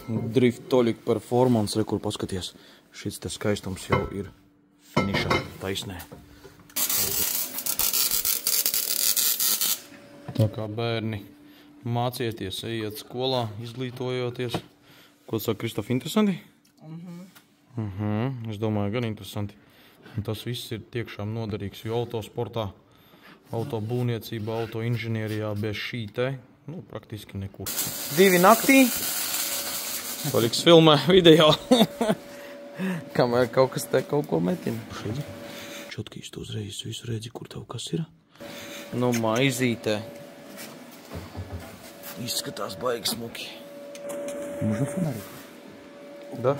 Drift Tolik performance, re, kur paskaties. Šis te skaistums jau ir finišā taisnē. Tā kā bērni mācieties, ejiet skolā, izglītojoties. Ko saka, Kristof, interesanti? Es domāju, gan interesanti. Un tas viss ir tiešām noderīgs, jo autosportā, autobūvniecībā, autoinženierijā bez šī te, nu, praktiski nekur. 2 naktī. Toliks filmē video. Kamēr kaut kas te kaut ko metina. Šeit čotkīs tu uzreiz visu redzi, kur tev kas ir. Nu, maizītē. Izskatās baigi smuki. Можно фонарик? Да.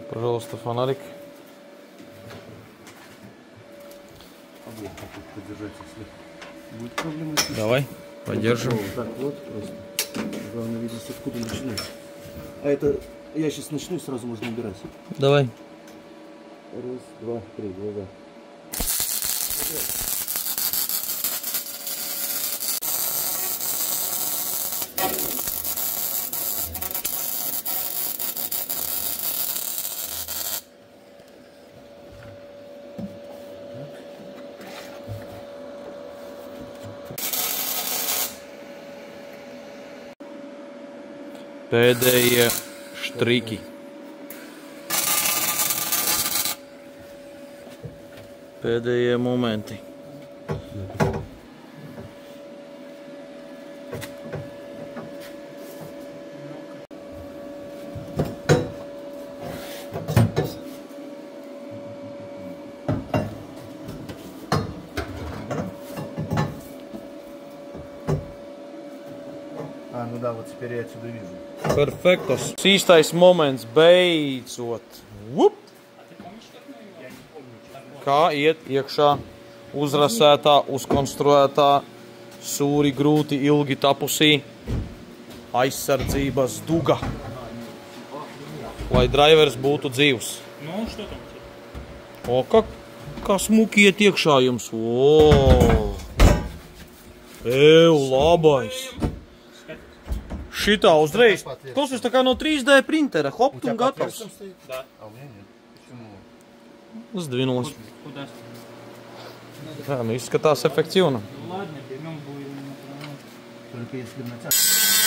Пожалуйста, фонарик. Подержать, если будет проблема. Давай, подержим. Так вот просто. Главное видеть, откуда начинать. А это я сейчас начну и сразу можно убирать. Давай. 1, 2, 3, глаза. Pēdējie štriki. Pēdējie momenti. А, ну да, вот теперь я отсюда вижу. Perfektos. Īstais moments beidzot. Vup! Kā iet iekšā uzrasētā, uzkonstruētā, sūri grūti ilgi tapusī aizsardzības duga. Lai drivers būtu dzīvs. Nu, что там? O, kā smuki iet iekšā jums. O! Labais! Šitā uzreiz. Klausies, tā kā no 3D printera. Hopt un gatavs. Да. А у меня нет. Почему? Sdvinulis. Куда? Jā, nu izskatās efektīvi. Ну ладно, берем будем. Только если натягивать.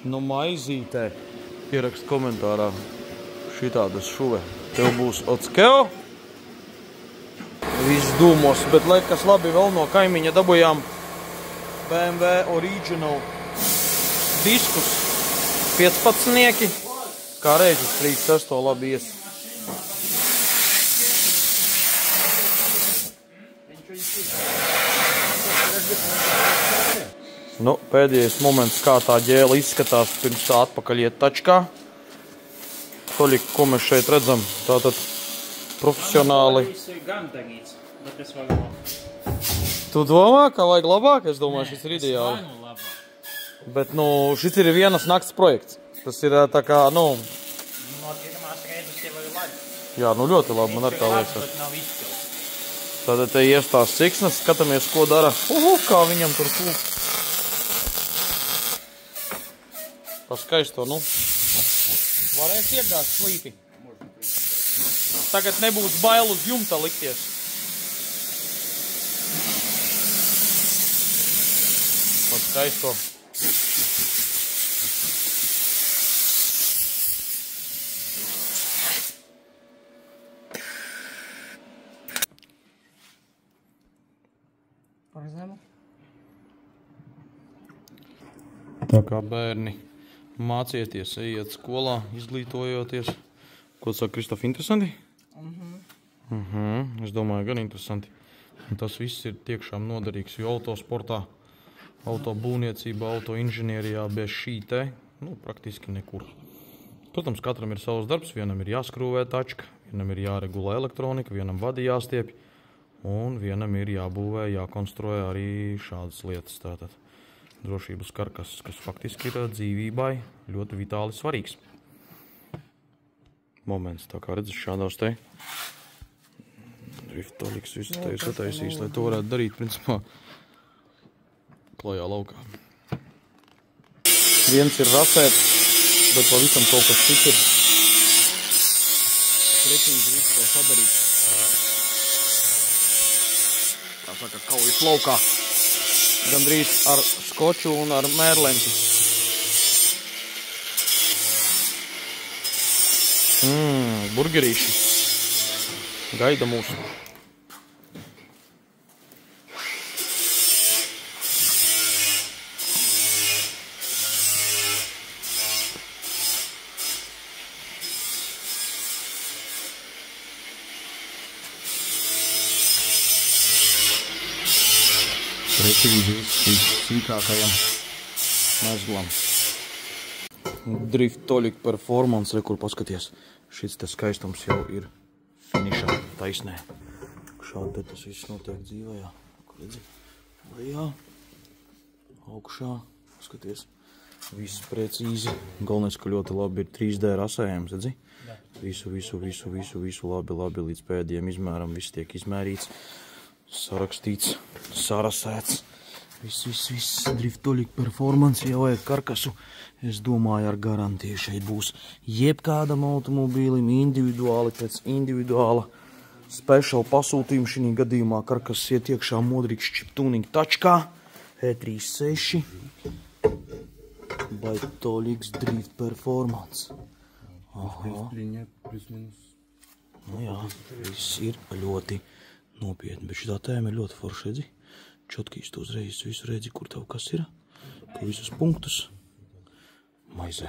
Nu, maizītē ierakst komentārā šitādas šuve. Tev būs Otskeo. Viss dūmos, bet liekas labi vēl no kaimiņa dabujām BMW Original diskus 15. Kā reizes 36. labi ies. Nu, pēdējais moments, kā tā ģēla izskatās pirms tā atpakaļ iet tačkā. Toļik, ko mēs šeit redzam, tātad profesionāli. Tu domā, ka vajag labāk? Es domāju, šis ir ideāli. Bet, nu, šis ir vienas nakts projekts. Tas ir tā kā, nu... Jā, nu ļoti labi, man ar tā liekas. Tātad te iestās ciksnes, skatāmies, ko dara. Kā viņam tur kūp. Skaisto, nu. Varēs iegāzt slīpi. Tagad nebūs bail uz jumta likties. Skaisto. Par zemu. Tā kā bērni mācieties, ejiet skolā, izglītojoties. Ko saka Kristof, interesanti? Es domāju, gan interesanti. Un tas viss ir tiešām noderīgs, jo autosportā, autobūvniecībā, autoinženierijā bez šī te, praktiski nekur. Protams, katram ir savs darbs, vienam ir jāskrūvē tačka, vienam ir jāregulē elektronika, vienam vadi jāstiepj, un vienam ir jābūvē, jākonstruē arī šādas lietas. Tātad drošības karkas, kas faktiski ir dzīvībai ļoti vitāli svarīgs moments. Tā kā redzat šādos te driftoliks visu te ir sataisījis, lai to varētu darīt, principā, klajā laukā. Viens ir rasēts, bet pavisam kaut kas cits ir. Precīzi visu to sadarīt. Tā saka, kaujas laukā. Gandrīz ar skoču un ar mērlenti. Burgerīši. Gaida mūsu. Precīzi sīkākajam mezglam. Driftolic performance, kur paskaties. Šis te skaistums jau ir finišā taisnē. Šādi te tas viss notiek dzīvajā. Kur redzi? Lejā. Augšā. Skaties. Viss precīzi. Galvenais, ka ļoti labi ir 3D rasējums, redzi? Visu labi līdz pēdējiem izmēram. Viss tiek izmērīts, sarakstīts, sarasēts. Viss Driftolic performance, ja vajag karkasu, es domāju, ar garantiju šeit būs jebkādam automobīlim individuāli, pēc individuāla special pasūtījuma. Šī gadījumā karkas iet iekšā modrīgs chip tuning tačkā, E36, Baitoliks Drift performance. Aha. Nu jā, viss ir ļoti nopietni, bet šitā tēma ir ļoti forša, redzi? Čotkīs tu uzreiz visu redzi, kur tev kas ir, kur visus punktus maizē.